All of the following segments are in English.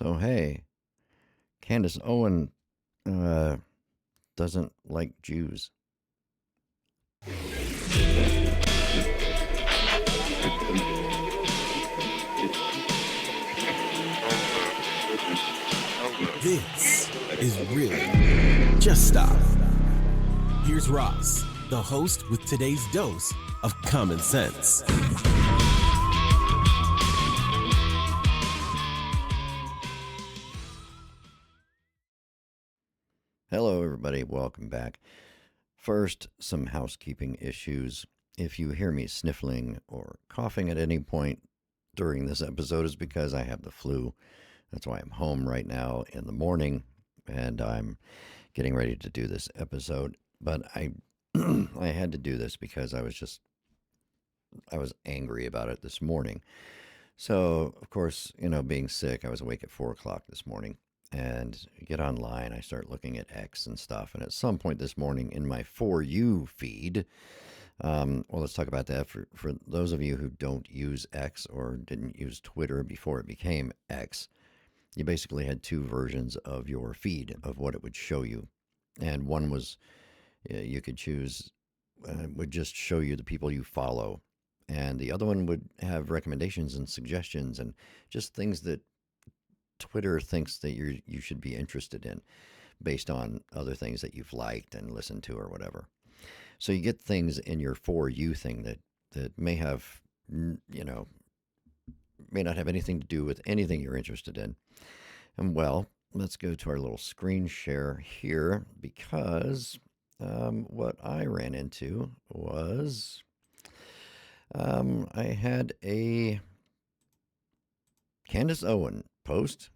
So, hey, Candace Owens uh, doesn't like Jews. This is really Just Stop. Here's Ross, the host with today's dose of common sense. Hello, everybody. Welcome back. First, some housekeeping issues. If you hear me sniffling or coughing at any point during this episode, is because I have the flu. That's why I'm home right now in the morning, and I'm getting ready to do this episode. But I had to do this because I was angry about it this morning. So, of course, being sick, I was awake at 4 o'clock this morning and get online. I start looking at X and stuff. And at some point this morning in my For You feed, let's talk about that. For those of you who don't use X or didn't use Twitter before it became X, you basically had two versions of your feed of what it would show you. And one was you could choose, would just show you the people you follow. And the other one would have recommendations and suggestions and just things that Twitter thinks that you should be interested in based on other things that you've liked and listened to or whatever. So you get things in your For You thing that may have, may not have anything to do with anything you're interested in. And let's go to our little screen share here because what I ran into was I had a Candace Owens post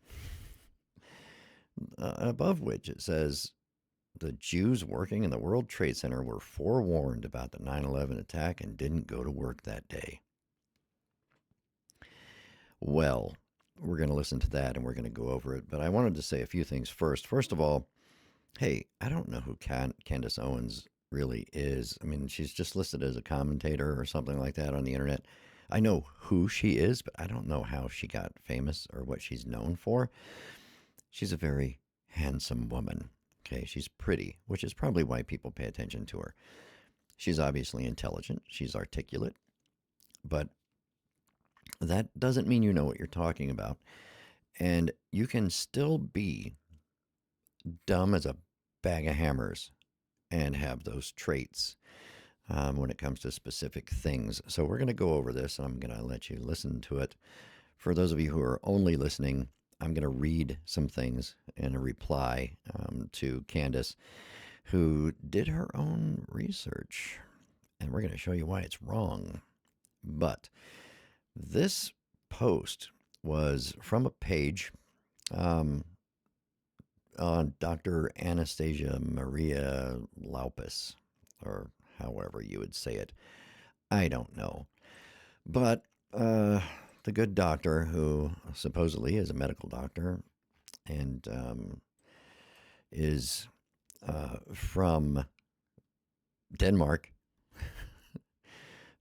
above which it says, the Jews working in the World Trade Center were forewarned about the 9/11 attack and didn't go to work that day. Well, we're going to listen to that and we're going to go over it, but I wanted to say a few things first. First of all, hey, I don't know who Candace Owens really is. I mean, she's just listed as a commentator or something like that on the internet. I know who she is, but I don't know how she got famous or what she's known for. She's a very handsome woman. Okay, she's pretty, which is probably why people pay attention to her. She's obviously intelligent. She's articulate. But that doesn't mean you know what you're talking about. And you can still be dumb as a bag of hammers and have those traits when it comes to specific things. So we're going to go over this. I'm going to let you listen to it. For those of you who are only listening, I'm going to read some things in a reply to Candace, who did her own research. And we're going to show you why it's wrong. But this post was from a page on Dr. Anastasia Maria Laupus, or however you would say it. I don't know. But the good doctor, who supposedly is a medical doctor and is from Denmark,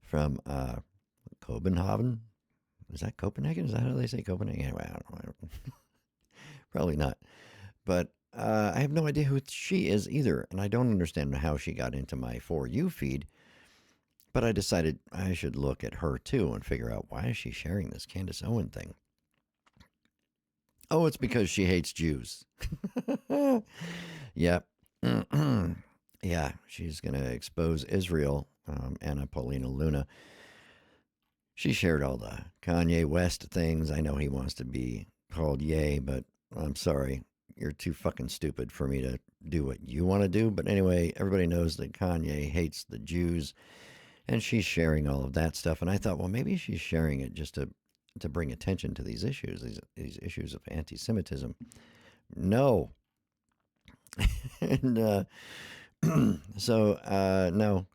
from Copenhagen. Is that Copenhagen? Is that how they say Copenhagen? Anyway, I don't know. Probably not. But I have no idea who she is either, and I don't understand how she got into my For You feed. But I decided I should look at her too and figure out, why is she sharing this Candace Owens thing? Oh, it's because she hates Jews. Yep. Yeah, she's going to expose Israel, Anna Paulina Luna. She shared all the Kanye West things. I know he wants to be called Ye, but I'm sorry. You're too fucking stupid for me to do what you want to do. But anyway, everybody knows that Kanye hates the Jews, and she's sharing all of that stuff. And I thought, well, maybe she's sharing it just to bring attention to these issues, these issues of antisemitism. No. And no,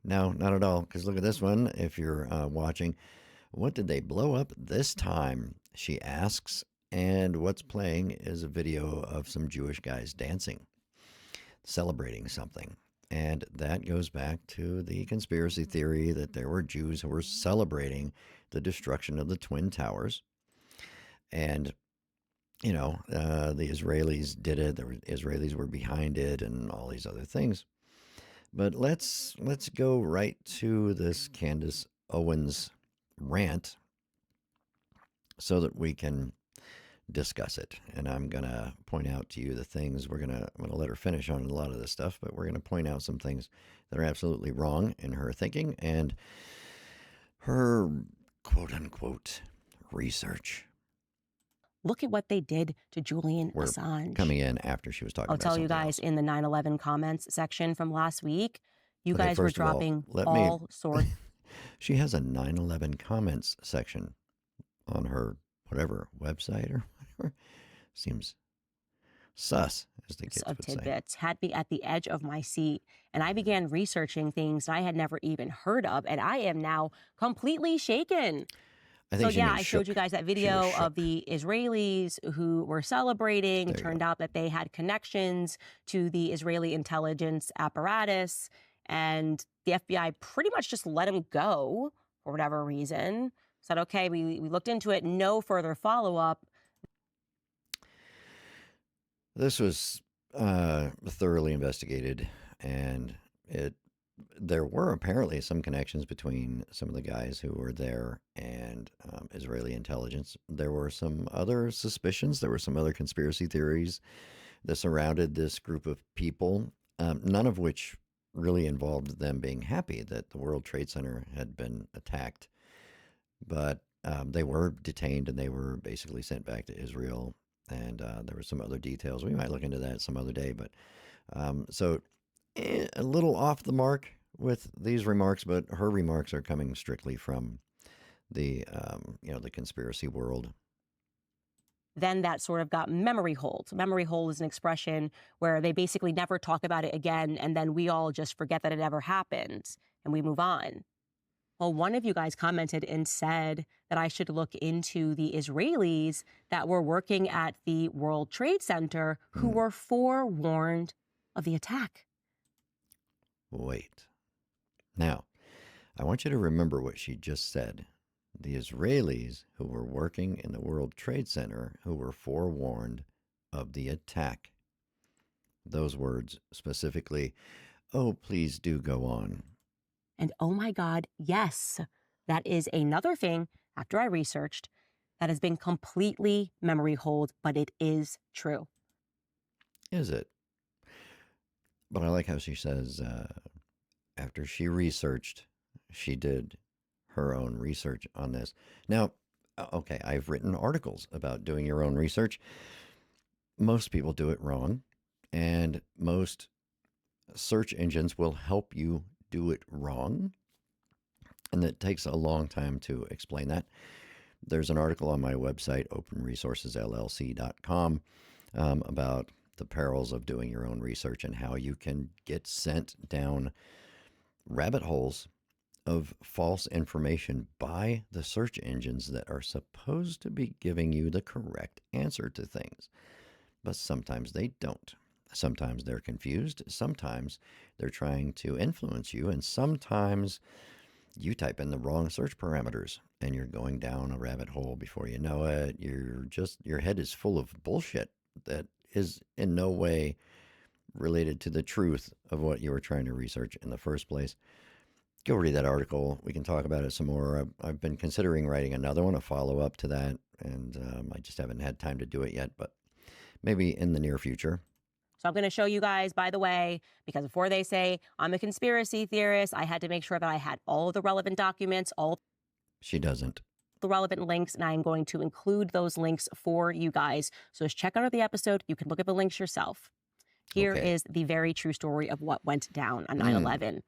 not at all. Because look at this one. If you're watching, what did they blow up this time? She asks. And what's playing is a video of some Jewish guys dancing, celebrating something. And that goes back to the conspiracy theory that there were Jews who were celebrating the destruction of the Twin Towers. And the Israelis did it. The Israelis were behind it, and all these other things. But let's go right to this Candace Owens rant so that we can discuss it. And I'm gonna point out to you the things I'm gonna let her finish on a lot of this stuff, but we're gonna point out some things that are absolutely wrong in her thinking and her quote unquote research. Look at what they did to Julian Assange. Coming in after she was talking I'll about tell you something guys else. In the 9/11 comments section from last week, you Okay, guys were first of all, dropping let all sorts. She has a 9/11 comments section on her whatever website or whatever. Seems sus, as the kids of would say. tidbits had me at the edge of my seat, and I began researching things I had never even heard of, and I am now completely shaken. I think I showed you guys that video of the Israelis who were celebrating. Turned out that they had connections to the Israeli intelligence apparatus, and the FBI pretty much just let him go for whatever reason. Said, okay, we looked into it, no further follow-up. This was thoroughly investigated, and there were apparently some connections between some of the guys who were there and Israeli intelligence. There were some other suspicions. There were some other conspiracy theories that surrounded this group of people, none of which really involved them being happy that the World Trade Center had been attacked. But they were detained and they were basically sent back to Israel. And there were some other details. We might look into that some other day. But so a little off the mark with these remarks, but her remarks are coming strictly from the the conspiracy world. Then that sort of got memory hold. Memory hold is an expression where they basically never talk about it again, and then we all just forget that it ever happened, and we move on. Well, one of you guys commented and said that I should look into the Israelis that were working at the World Trade Center who were forewarned of the attack. Wait. Now, I want you to remember what she just said. The Israelis who were working in the World Trade Center who were forewarned of the attack. Those words specifically, oh, please do go on. And oh my God, yes, that is another thing, after I researched, that has been completely memory hold, but it is true. Is it? But I like how she says, after she researched, she did her own research on this. Now, okay, I've written articles about doing your own research. Most people do it wrong, and most search engines will help you do it wrong, and it takes a long time to explain that. There's an article on my website, openresourcesllc.com, about the perils of doing your own research and how you can get sent down rabbit holes of false information by the search engines that are supposed to be giving you the correct answer to things. But sometimes they don't. Sometimes they're confused. Sometimes they're trying to influence you. And sometimes you type in the wrong search parameters and you're going down a rabbit hole before you know it. Your head is full of bullshit that is in no way related to the truth of what you were trying to research in the first place. Go read that article. We can talk about it some more. I've been considering writing another one, a follow-up to that, and I just haven't had time to do it yet, but maybe in the near future. So I'm going to show you guys, by the way, because before they say I'm a conspiracy theorist, I had to make sure that I had all of the relevant documents, She doesn't. The relevant links, and I'm going to include those links for you guys. So just check out the episode. You can look at the links yourself. Here is the very true story of what went down on 9/11.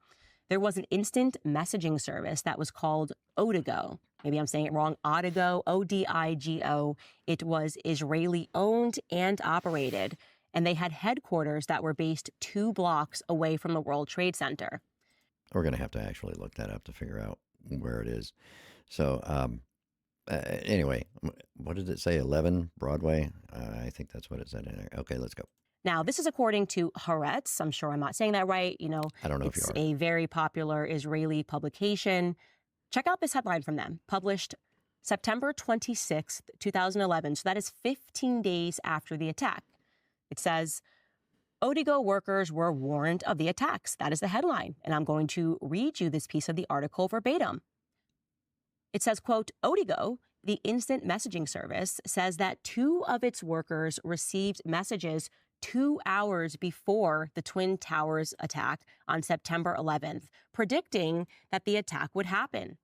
There was an instant messaging service that was called Odigo. Maybe I'm saying it wrong. Odigo, O-D-I-G-O. It was Israeli-owned and operated, and they had headquarters that were based 2 blocks away from the World Trade Center. We're going to have to actually look that up to figure out where it is. So anyway, what did it say? 11 Broadway? I think that's what it said in there. Okay, let's go. Now, this is according to Haaretz. I'm sure I'm not saying that right. I don't know if you are. It's a very popular Israeli publication. Check out this headline from them, published September 26th, 2011. So that is 15 days after the attack. It says, Odigo workers were warned of the attacks. That is the headline. And I'm going to read you this piece of the article verbatim. It says, quote, Odigo, the instant messaging service, says that 2 of its workers received messages 2 hours before the Twin Towers attack on September 11th, predicting that the attack would happen.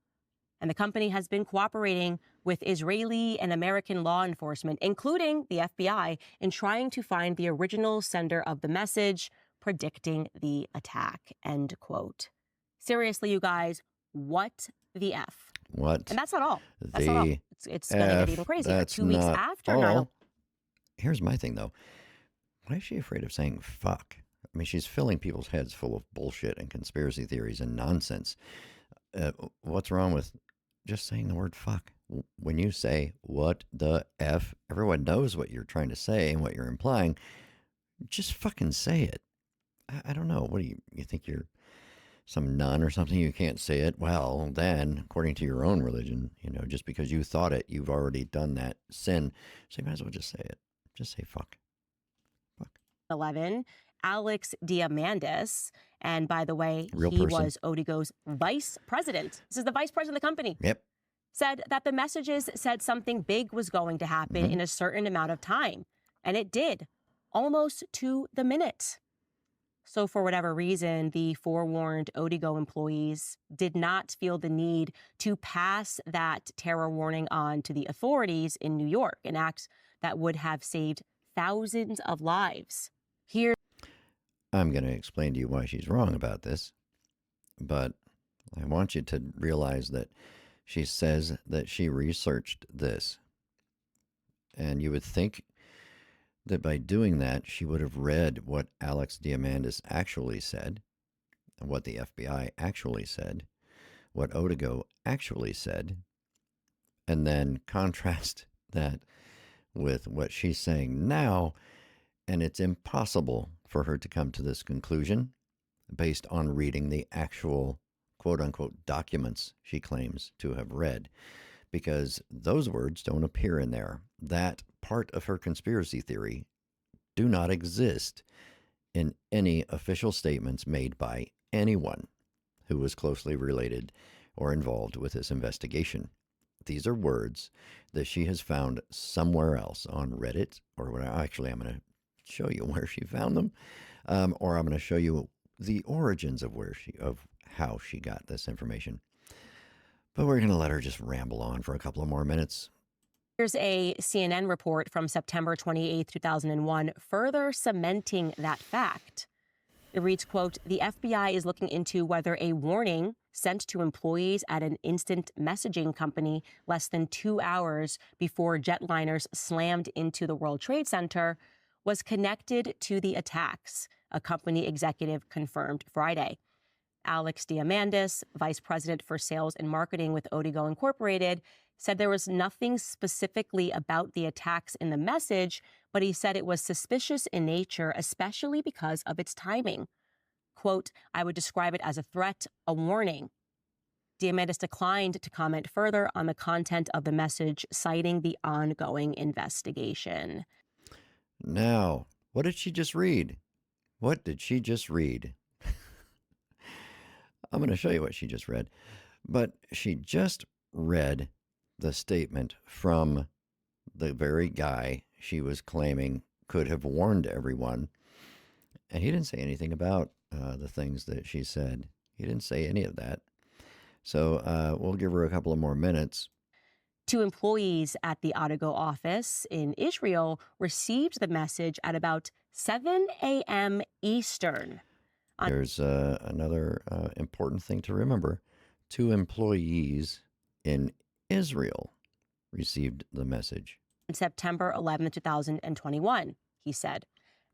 And the company has been cooperating with Israeli and American law enforcement, including the FBI, in trying to find the original sender of the message, predicting the attack, end quote. Seriously, you guys, what the F? What? And that's not all. That's not all. It's going to get even crazier. That's 2 weeks not after all. 9/11. Here's my thing, though. Why is she afraid of saying fuck? I mean, she's filling people's heads full of bullshit and conspiracy theories and nonsense. What's wrong with just saying the word fuck? When you say what the F, everyone knows what you're trying to say and what you're implying. Just fucking say it. I don't know. What do you think you're some nun or something? You can't say it. Well, then, according to your own religion, just because you thought it, you've already done that sin. So you might as well just say it. Just say fuck. 11, Alex Diamandis, and by the way, Real he person. was Odigo's vice president. This is the vice president of the company. Yep. Said that the messages said something big was going to happen in a certain amount of time. And it did, almost to the minute. So for whatever reason, the forewarned Odigo employees did not feel the need to pass that terror warning on to the authorities in New York, an act that would have saved thousands of lives. Here, I'm going to explain to you why she's wrong about this, but I want you to realize that she says that she researched this. And you would think that by doing that, she would have read what Alex Diamandis actually said, what the FBI actually said, what Odigo actually said, and then contrast that with what she's saying now. And it's impossible for her to come to this conclusion based on reading the actual quote-unquote documents she claims to have read, because those words don't appear in there. That part of her conspiracy theory do not exist in any official statements made by anyone who was closely related or involved with this investigation. These are words that she has found somewhere else on Reddit, or what? Actually, I'm going to show you where she found them, or I'm going to show you the origins of how she got this information. But we're going to let her just ramble on for a couple of more minutes. here's a CNN report from September 28, 2001, further cementing that fact. It reads, quote, the FBI is looking into whether a warning sent to employees at an instant messaging company less than 2 hours before jetliners slammed into the World Trade Center was connected to the attacks, a company executive confirmed Friday. Alex Diamandis, vice president for sales and marketing with Odigo Incorporated, said there was nothing specifically about the attacks in the message, but he said it was suspicious in nature, especially because of its timing. Quote, I would describe it as a threat, a warning. Diamandis declined to comment further on the content of the message, citing the ongoing investigation. Now, what did she just read? What did she just read? I'm going to show you what she just read. But she just read the statement from the very guy she was claiming could have warned everyone. And he didn't say anything about the things that she said. He didn't say any of that. So we'll give her a couple of more minutes. 2 employees at the Odigo office in Israel received the message at about 7 a.m. Eastern. There's another important thing to remember. 2 employees in Israel received the message. On September 11, 2021, he said.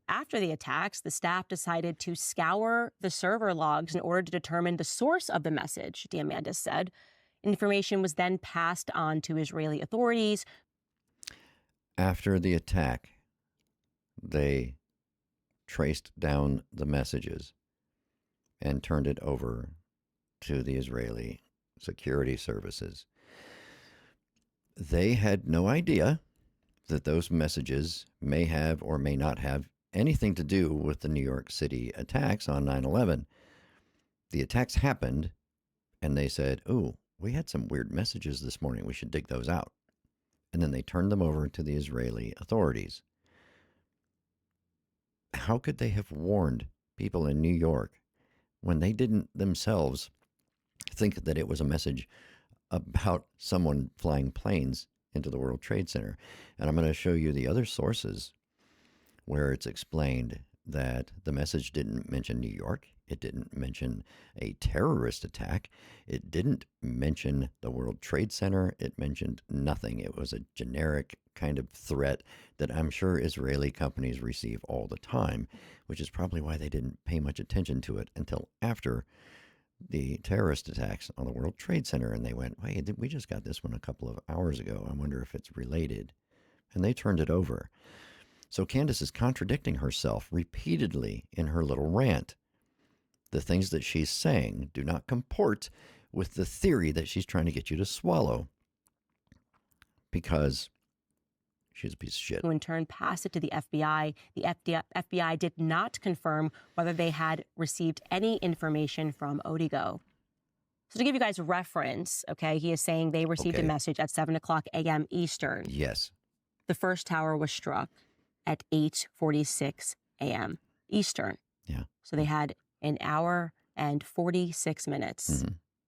After the attacks, the staff decided to scour the server logs in order to determine the source of the message, Diamandis said. Information was then passed on to Israeli authorities. After the attack, they traced down the messages and turned it over to the Israeli security services. they had no idea that those messages may have or may not have anything to do with the New York City attacks on 9/11. The attacks happened, and they said, "Oh, we had some weird messages this morning. We should dig those out." And then they turned them over to the Israeli authorities. How could they have warned people in New York when they didn't themselves think that it was a message about someone flying planes into the World Trade Center? And I'm going to show you the other sources where it's explained that the message didn't mention New York. It didn't mention a terrorist attack. It didn't mention the World Trade Center. It mentioned nothing. It was a generic kind of threat that I'm sure Israeli companies receive all the time, which is probably why they didn't pay much attention to it until after the terrorist attacks on the World Trade Center. And they went, wait, we just got this one a couple of hours ago. I wonder if it's related. And they turned it over. So Candace is contradicting herself repeatedly in her little rant. The things that she's saying do not comport with the theory that she's trying to get you to swallow, because she's a piece of shit. Who in turn passed it to the FBI. The FBI did not confirm whether they had received any information from Odigo. So to give you guys a reference, okay, he is saying they received a message at 7 o'clock a.m. Eastern. Yes. The first tower was struck at 8:46 a.m. Eastern. Yeah. So they had an hour and 46 minutes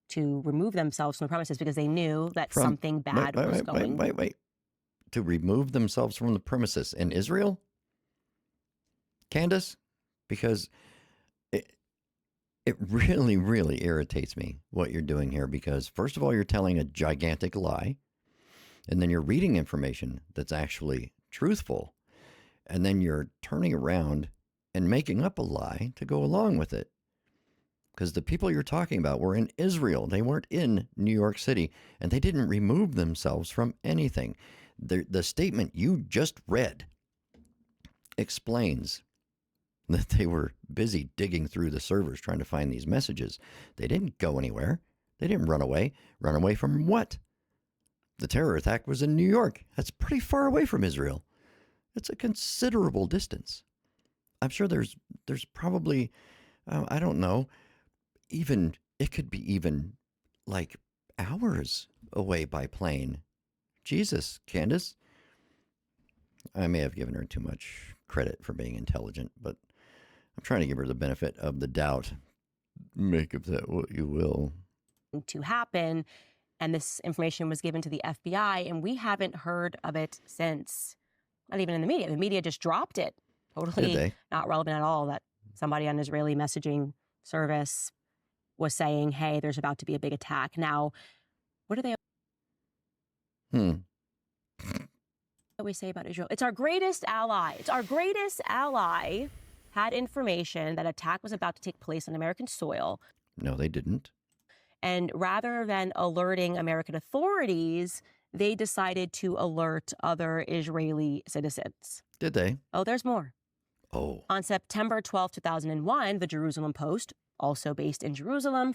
to remove themselves from the premises because they knew that something bad was going. Wait. To remove themselves from the premises in Israel? Candace? Because it really, really irritates me what you're doing here, because first of all, you're telling a gigantic lie, and then you're reading information that's actually truthful, and then you're turning around and making up a lie to go along with it. Because the people you're talking about were in Israel. They weren't in New York City, and they didn't remove themselves from anything. The statement you just read explains that they were busy digging through the servers trying to find these messages. They didn't go anywhere. They didn't run away. Run away from what? The terror attack was in New York. That's pretty far away from Israel. It's a considerable distance. I'm sure there's probably, I don't know, it could be even like hours away by plane. Jesus, Candace. I may have given her too much credit for being intelligent, but I'm trying to give her the benefit of the doubt. Make of that what you will. To happen, and this information was given to the FBI, and we haven't heard of it since. Not even in the media. The media just dropped it. Totally not relevant at all that somebody on Israeli messaging service was saying, hey, there's about to be a big attack. Now, what do they we say about Israel? It's our greatest ally. It's our greatest ally had information that attack was about to take place on American soil. No, they didn't. And rather than alerting American authorities, they decided to alert other Israeli citizens. Did they? Oh, there's more. Oh. On September 12, 2001, the Jerusalem Post, also based in Jerusalem,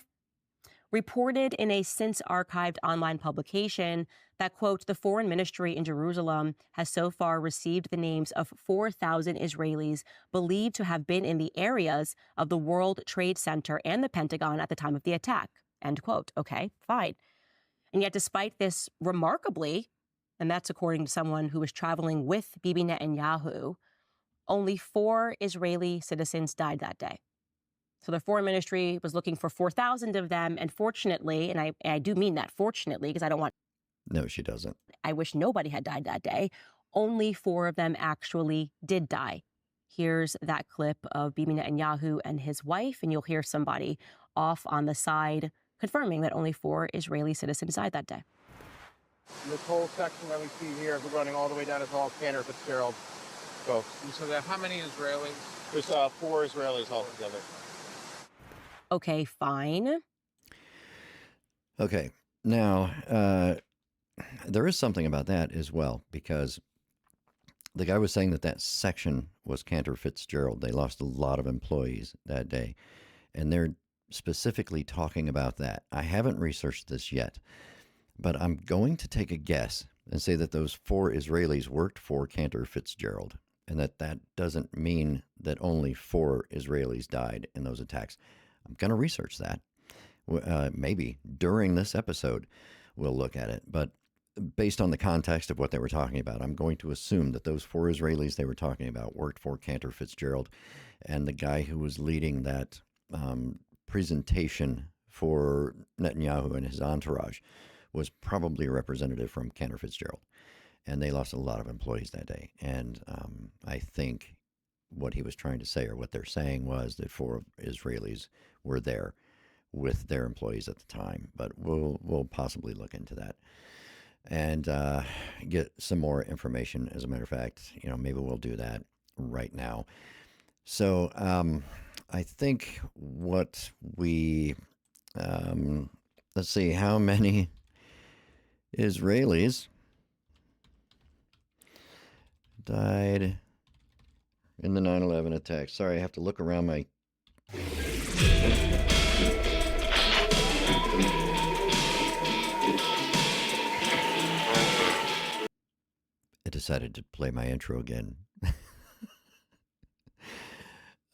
reported in a since-archived online publication that, quote, the foreign ministry in Jerusalem has so far received the names of 4,000 Israelis believed to have been in the areas of the World Trade Center and the Pentagon at the time of the attack, end quote. Okay, fine. And yet, despite this remarkably, and that's according to someone who was traveling with Bibi Netanyahu, only 4 Israeli citizens died that day. So the foreign ministry was looking for 4,000 of them. And fortunately, and I do mean that fortunately, because I don't want... No, she doesn't. I wish nobody had died that day. Only 4 of them actually did die. Here's that clip of Bibi Netanyahu and his wife, and you'll hear somebody off on the side confirming that only 4 Israeli citizens died that day. This whole section that we see here, we're running all the way down to all Cantor Fitzgerald folks. So there, how many Israelis? There's 4 Israelis altogether. Okay, fine. Okay. Now, there is something about that as well, because the guy was saying that section was Cantor Fitzgerald. They lost a lot of employees that day, and they're specifically talking about that. I haven't researched this yet, but I'm going to take a guess and say that those 4 Israelis worked for Cantor Fitzgerald, and that doesn't mean that only 4 Israelis died in those attacks. I'm going to research that. Maybe during this episode we'll look at it. But based on the context of what they were talking about, I'm going to assume that those 4 Israelis they were talking about worked for Cantor Fitzgerald, and the guy who was leading that presentation for Netanyahu and his entourage was probably a representative from Cantor Fitzgerald. And they lost a lot of employees that day. And I think what he was trying to say, or what they're saying, was that 4 Israelis were there with their employees at the time. But we'll possibly look into that and get some more information. As a matter of fact, maybe we'll do that right now. So I think what we let's see, how many Israelis died in the 9/11 attacks. Sorry, I have to look around my... I decided to play my intro again.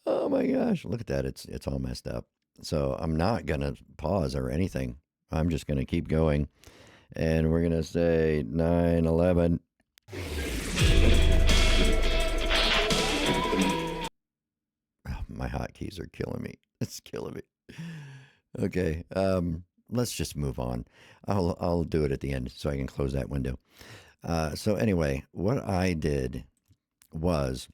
Oh my gosh, look at that. It's all messed up. So I'm not going to pause or anything. I'm just going to keep going. And we're going to say 9/11. Oh, my hotkeys are killing me. It's killing me. Okay, let's just move on. I'll do it at the end so I can close that window. So anyway, what I did was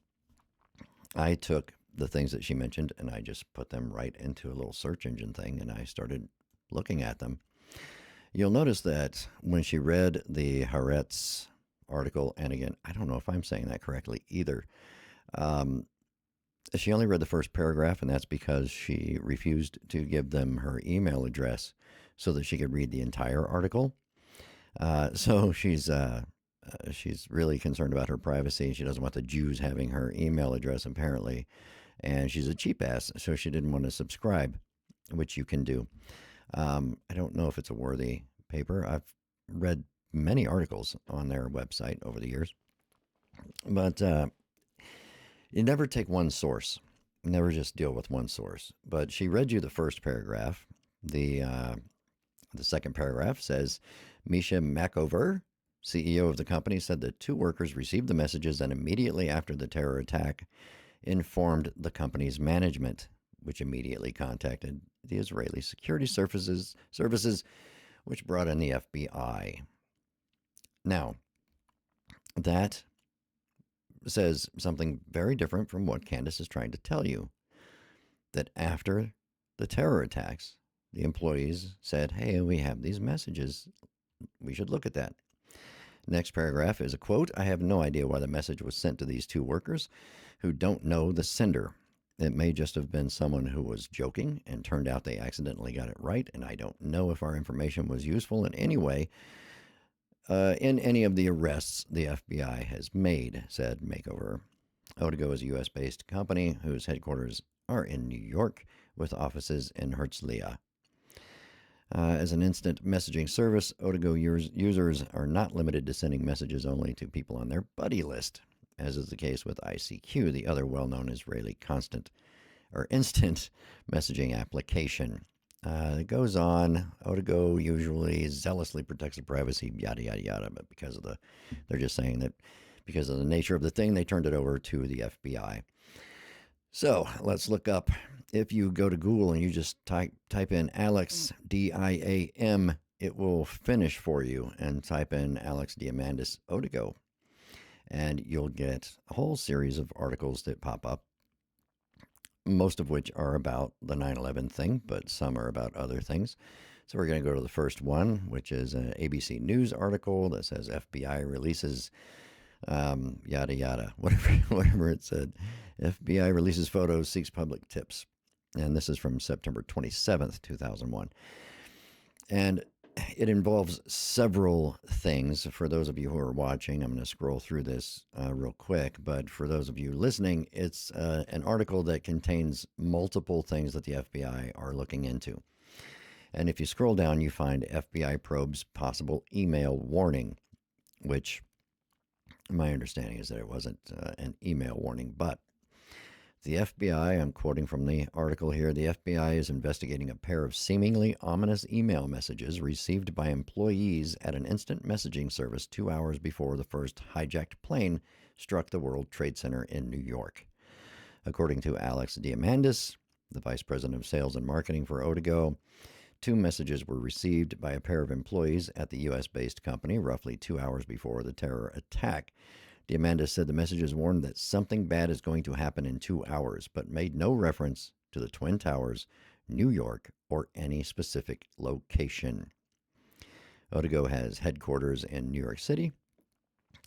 I took the things that she mentioned and I just put them right into a little search engine thing, and I started looking at them. You'll notice that when she read the Haaretz article, and again, I don't know if I'm saying that correctly either, she only read the first paragraph, and that's because she refused to give them her email address so that she could read the entire article. So she's really concerned about her privacy. She doesn't want the Jews having her email address, apparently. And she's a cheap ass, so she didn't want to subscribe, which you can do. I don't know if it's a worthy paper. I've read many articles on their website over the years. But you never take one source. Never just deal with one source. But she read you the first paragraph. The second paragraph says, Misha Makover, CEO of the company, said that 2 workers received the messages and immediately after the terror attack informed the company's management, which immediately contacted the Israeli security services, which brought in the FBI. Now, that says something very different from what Candace is trying to tell you, that after the terror attacks, the employees said, hey, we have these messages. We should look at that. Next paragraph is a quote. I have no idea why the message was sent to these 2 workers who don't know the sender. It may just have been someone who was joking and turned out they accidentally got it right, and I don't know if our information was useful in any way in any of the arrests the FBI has made, said Makeover. Otigo is a U.S.-based company whose headquarters are in New York with offices in Herzliya. As an instant messaging service, Otigo users are not limited to sending messages only to people on their buddy list, as is the case with ICQ, the other well-known Israeli instant messaging application. It goes on. Otigo usually zealously protects the privacy, yada, yada, yada, but they're just saying that because of the nature of the thing, they turned it over to the FBI. So let's look up. If you go to Google and you just type in Alex, D-I-A-M, it will finish for you, and type in Alex Diamandis Otigo. And you'll get a whole series of articles that pop up, most of which are about the 9/11 thing, but some are about other things. So we're going to go to the first one, which is an ABC News article that says FBI releases yada yada, whatever it said. FBI releases photos, seeks public tips. And this is from September 27th, 2001. And it involves several things. For those of you who are watching, I'm going to scroll through this real quick. But for those of you listening, it's an article that contains multiple things that the FBI are looking into. And if you scroll down, you find FBI probes possible email warning, which my understanding is that it wasn't an email warning, but the FBI, I'm quoting from the article here, the FBI is investigating a pair of seemingly ominous email messages received by employees at an instant messaging service 2 hours before the first hijacked plane struck the World Trade Center in New York. According to Alex Diamandis, the vice president of sales and marketing for Otago, 2 messages were received by a pair of employees at the U.S.-based company roughly 2 hours before the terror attack. Diamandis said the messages warned that something bad is going to happen in 2 hours, but made no reference to the Twin Towers, New York, or any specific location. Otago has headquarters in New York City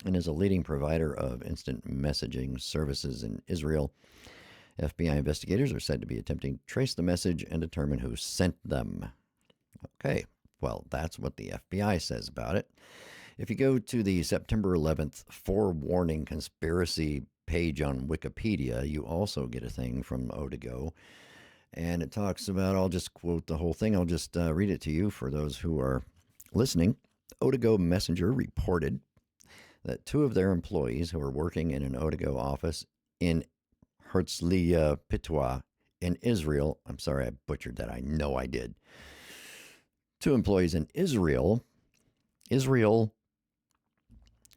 and is a leading provider of instant messaging services in Israel. FBI investigators are said to be attempting to trace the message and determine who sent them. Okay, well, that's what the FBI says about it. If you go to the September 11th forewarning conspiracy page on Wikipedia, you also get a thing from Otago. And it talks about, I'll just quote the whole thing. I'll just read it to you for those who are listening. Otago Messenger reported that 2 of their employees who were working in an Otago office in Herzliya Pitwa in Israel, I'm sorry I butchered that, I know I did. 2 employees in Israel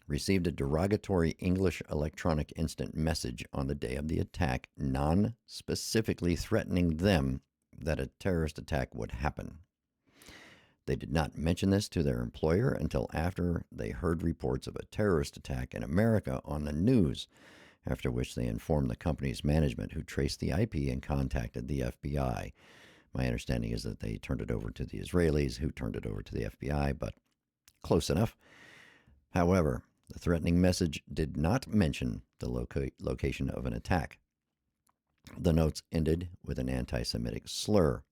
received a derogatory English electronic instant message on the day of the attack, non-specifically threatening them that a terrorist attack would happen. They did not mention this to their employer until after they heard reports of a terrorist attack in America on the news, after which they informed the company's management, who traced the IP and contacted the FBI. My understanding is that they turned it over to the Israelis, who turned it over to the FBI, but close enough. However, the threatening message did not mention the location of an attack. The notes ended with an anti-Semitic slur.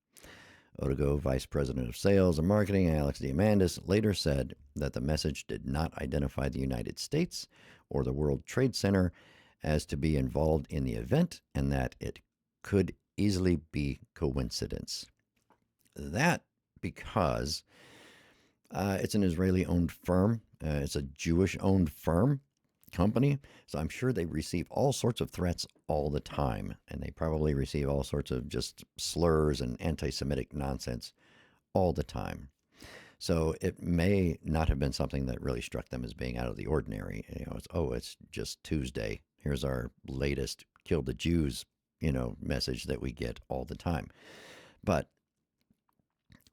Otago Vice President of Sales and Marketing, Alex Diamandis, later said that the message did not identify the United States or the World Trade Center as to be involved in the event, and that it could easily be coincidence. That because it's an Israeli-owned firm. It's a Jewish-owned company, so I'm sure they receive all sorts of threats all the time, and they probably receive all sorts of just slurs and anti-Semitic nonsense all the time. So it may not have been something that really struck them as being out of the ordinary. It's just Tuesday. Here's our latest "kill the Jews," message that we get all the time. But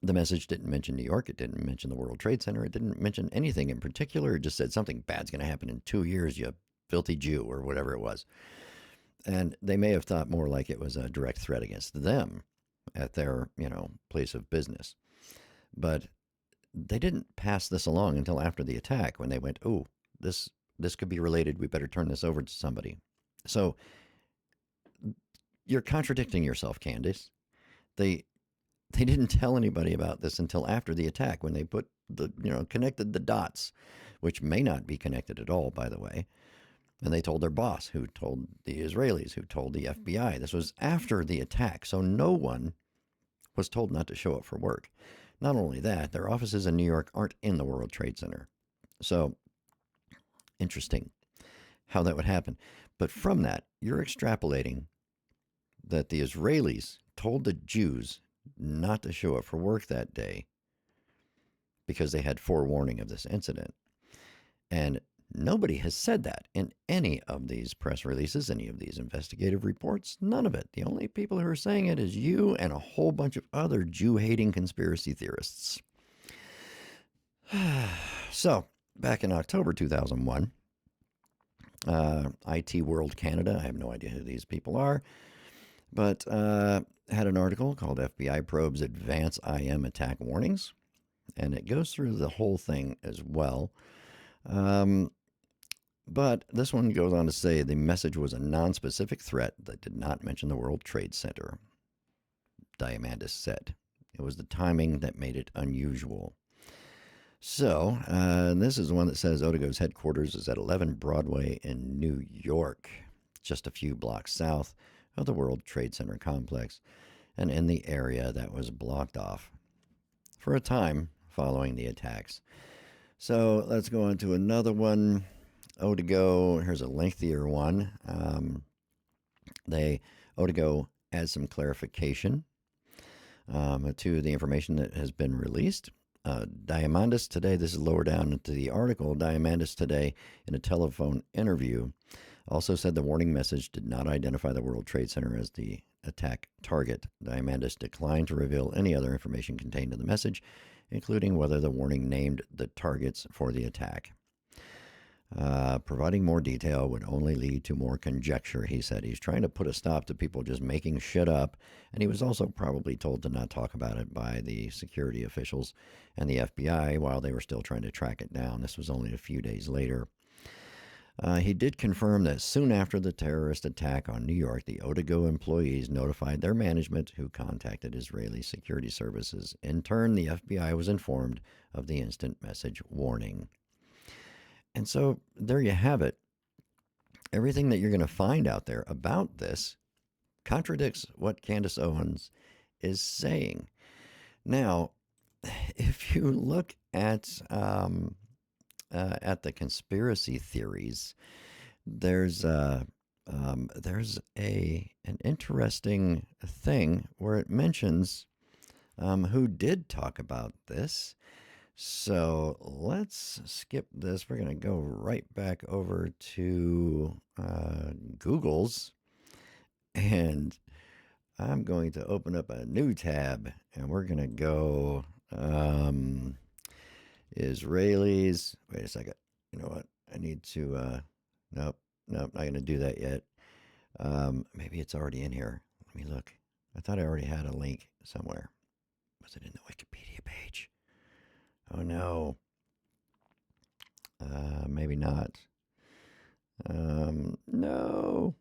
the message didn't mention New York. It didn't mention the World Trade Center. It didn't mention anything in particular. It just said something bad's going to happen in 2 years, you filthy Jew, or whatever it was. And they may have thought more like it was a direct threat against them at their, place of business. But they didn't pass this along until after the attack, when they went, "Oh, this could be related. We better turn this over to somebody." So you're contradicting yourself, Candace. They didn't tell anybody about this until after the attack, when they put connected the dots, which may not be connected at all, by the way. And they told their boss, who told the Israelis, who told the FBI. This was after the attack, so no one was told not to show up for work. Not only that, their offices in New York aren't in the World Trade Center. So, interesting how that would happen. But from that, you're extrapolating that the Israelis told the Jews not to show up for work that day because they had forewarning of this incident. And nobody has said that in any of these press releases, any of these investigative reports, none of it. The only people who are saying it is you and a whole bunch of other Jew-hating conspiracy theorists. So, back in October 2001, IT World Canada, I have no idea who these people are, but had an article called FBI Probes Advance IM Attack Warnings, and it goes through the whole thing as well. But this one goes on to say the message was a non-specific threat that did not mention the World Trade Center, Diamandis said. It was the timing that made it unusual. So, this is one that says Otago's headquarters is at 11 Broadway in New York, just a few blocks south of the World Trade Center complex, and in the area that was blocked off for a time following the attacks. So let's go on to another one. Otago, here's a lengthier one. Otago adds some clarification to the information that has been released. Diamandis today, this is lower down into the article, Diamandis today in a telephone interview also said the warning message did not identify the World Trade Center as the attack target. Diamandis declined to reveal any other information contained in the message, including whether the warning named the targets for the attack. Providing more detail would only lead to more conjecture, he said. He's trying to put a stop to people just making shit up, and he was also probably told to not talk about it by the security officials and the FBI while they were still trying to track it down. This was only a few days later. He did confirm that soon after the terrorist attack on New York, the Otago employees notified their management, who contacted Israeli security services. In turn, the FBI was informed of the instant message warning. And so there you have it. Everything that you're going to find out there about this contradicts what Candace Owens is saying. Now, if you look at the conspiracy theories, there's an interesting thing where it mentions who did talk about this. So let's skip this. We're going to go right back over to Google's, and I'm going to open up a new tab, and we're going to go Israelis. Wait a second. You know what? I need to, nope, not going to do that yet. Maybe it's already in here. Let me look. I thought I already had a link somewhere. Was it in the Wikipedia page? Oh no. Maybe not. No. No.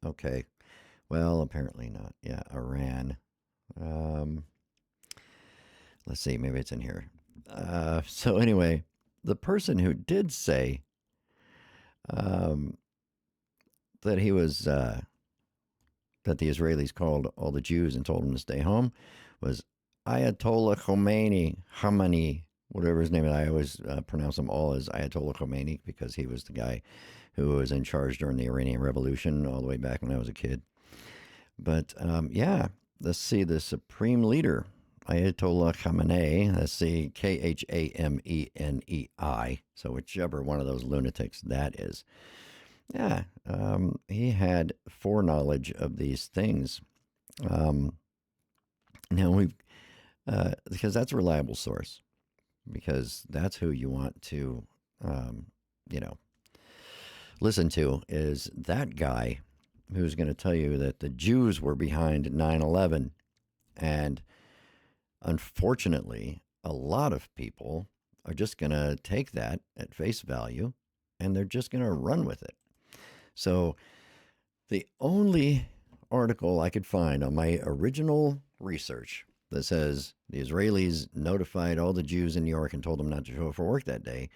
Okay. Well, apparently not. Yeah, Iran. Let's see. Maybe it's in here. So anyway, the person who did say that he was that the Israelis called all the Jews and told them to stay home was Ayatollah Khomeini, whatever his name is. I always pronounce them all as Ayatollah Khomeini because he was the guy who was in charge during the Iranian Revolution all the way back when I was a kid. But yeah, let's see, the supreme leader, Ayatollah Khamenei, let's see, Khameni, so whichever one of those lunatics that is. Yeah, he had foreknowledge of these things. Now we've, because that's a reliable source, because that's who you want to, listen to, is that guy who's going to tell you that the Jews were behind 9/11. And unfortunately, a lot of people are just going to take that at face value, and they're just going to run with it. So the only article I could find on my original research that says the Israelis notified all the Jews in New York and told them not to show up for work that day,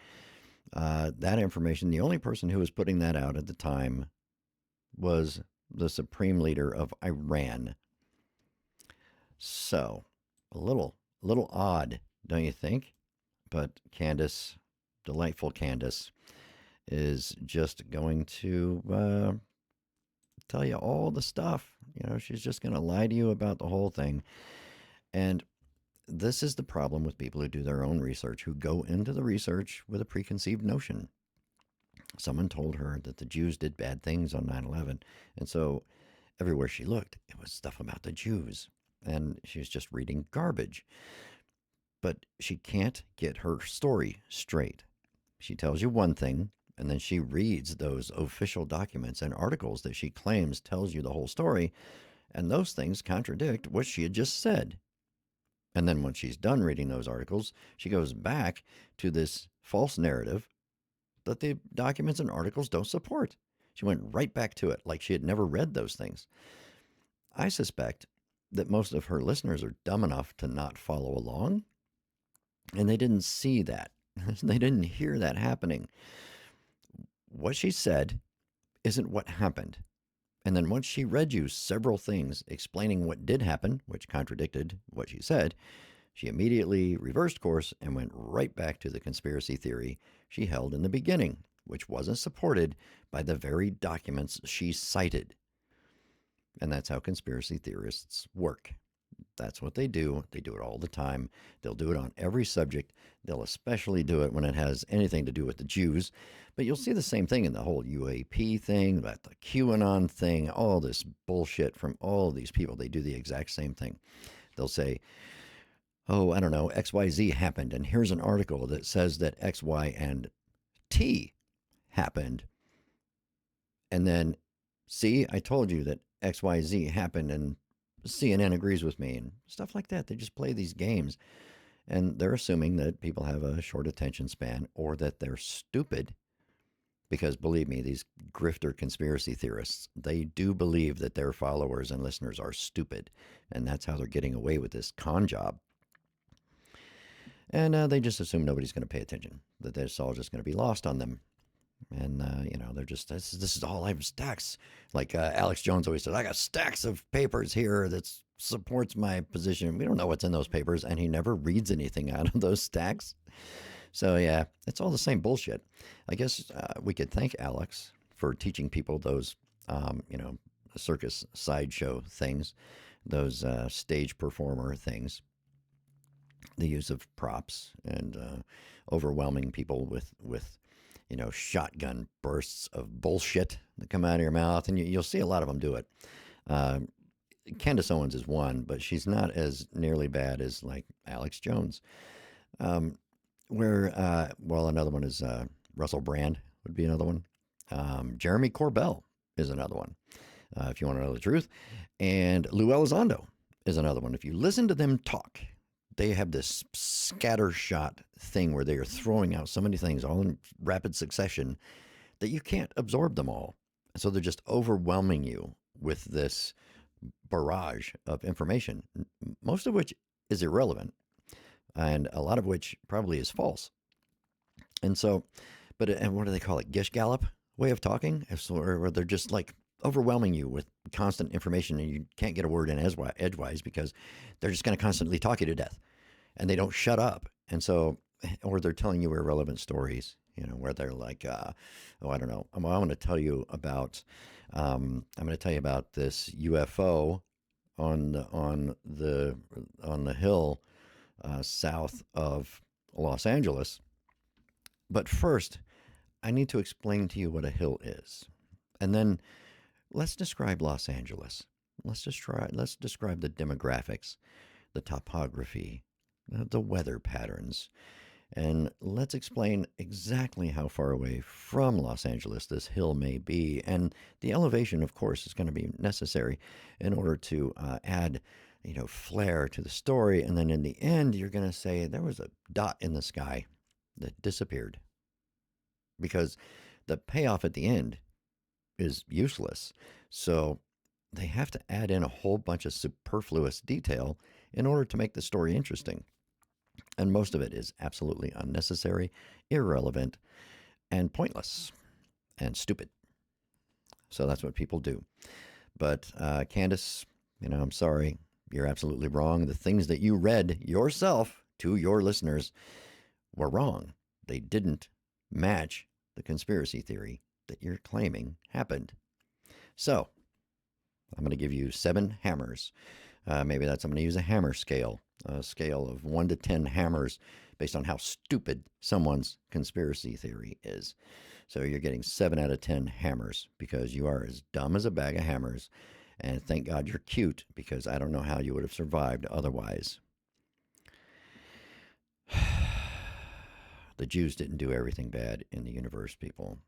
that information, the only person who was putting that out at the time was the supreme leader of Iran. So a little odd, don't you think? But Candace, delightful Candace, is just going to tell you all the stuff. She's just going to lie to you about the whole thing. And this is the problem with people who do their own research, who go into the research with a preconceived notion. Someone told her that the Jews did bad things on 9/11. And so everywhere she looked, it was stuff about the Jews. And she was just reading garbage. But she can't get her story straight. She tells you one thing, and then she reads those official documents and articles that she claims tells you the whole story, and those things contradict what she had just said. And then when she's done reading those articles, she goes back to this false narrative that the documents and articles don't support. She went right back to it like she had never read those things. I suspect that most of her listeners are dumb enough to not follow along, and they didn't see that. They didn't hear that happening. What she said isn't what happened. And then once she read you several things explaining what did happen, which contradicted what she said, She immediately reversed course and went right back to the conspiracy theory she held in the beginning, which wasn't supported by the very documents she cited. And that's how conspiracy theorists work. That's what they do. They do it all the time. They'll do it on every subject. They'll especially do it when it has anything to do with the Jews. But you'll see the same thing in the whole UAP thing, about the QAnon thing, all this bullshit from all of these people. They do the exact same thing. They'll say, oh, I don't know, XYZ happened, and here's an article that says that X, Y, and T happened. And then, see, I told you that XYZ happened, and CNN agrees with me, and stuff like that. They just play these games, and they're assuming that people have a short attention span or that they're stupid, because believe me, these grifter conspiracy theorists, they do believe that their followers and listeners are stupid, and that's how they're getting away with this con job. And they just assume nobody's going to pay attention, that it's all just going to be lost on them. And, they're just, this is all I have, stacks. Like Alex Jones always said, I got stacks of papers here that supports my position. We don't know what's in those papers, and he never reads anything out of those stacks. So, yeah, it's all the same bullshit. I guess we could thank Alex for teaching people those, circus sideshow things, those stage performer things. The use of props and overwhelming people with shotgun bursts of bullshit that come out of your mouth. And you'll see a lot of them do it. Candace Owens is one, but she's not as nearly bad as like Alex Jones. Another one is Russell Brand would be another one. Jeremy Corbell is another one, if you want to know the truth. And Lou Elizondo is another one. If you listen to them talk, they have this scattershot thing where they are throwing out so many things all in rapid succession that you can't absorb them all. So they're just overwhelming you with this barrage of information, most of which is irrelevant and a lot of which probably is false. And so, and what do they call it? Gish Gallop way of talking, where they're just like overwhelming you with constant information and you can't get a word in edgewise because they're just going to constantly talk you to death and they don't shut up. And so, or they're telling you irrelevant stories, where they're like, I don't know. I'm going to tell you about this UFO on the hill south of Los Angeles. But first, I need to explain to you what a hill is. And then let's describe Los Angeles. Let's describe the demographics, the topography, the weather patterns, and let's explain exactly how far away from Los Angeles this hill may be. And the elevation, of course, is going to be necessary in order to add, flair to the story. And then in the end, you're going to say there was a dot in the sky that disappeared, because the payoff at the end is useless. So they have to add in a whole bunch of superfluous detail in order to make the story interesting. And most of it is absolutely unnecessary, irrelevant, and pointless, and stupid. So that's what people do. But Candace, I'm sorry. You're absolutely wrong. The things that you read yourself to your listeners were wrong. They didn't match the conspiracy theory that you're claiming happened. So I'm going to give you 7 hammers. I'm going to use a hammer scale, a scale of 1 to 10 hammers based on how stupid someone's conspiracy theory is. So you're getting 7 out of 10 hammers because you are as dumb as a bag of hammers. And thank God you're cute, because I don't know how you would have survived otherwise. The Jews didn't do everything bad in the universe, people.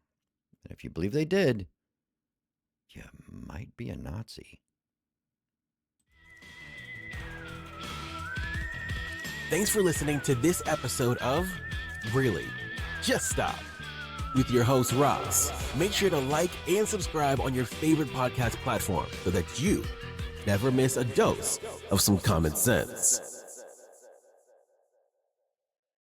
And if you believe they did, you might be a Nazi. Thanks for listening to this episode of Really? Just Stop with your host, Ross. Make sure to like and subscribe on your favorite podcast platform so that you never miss a dose of some common sense.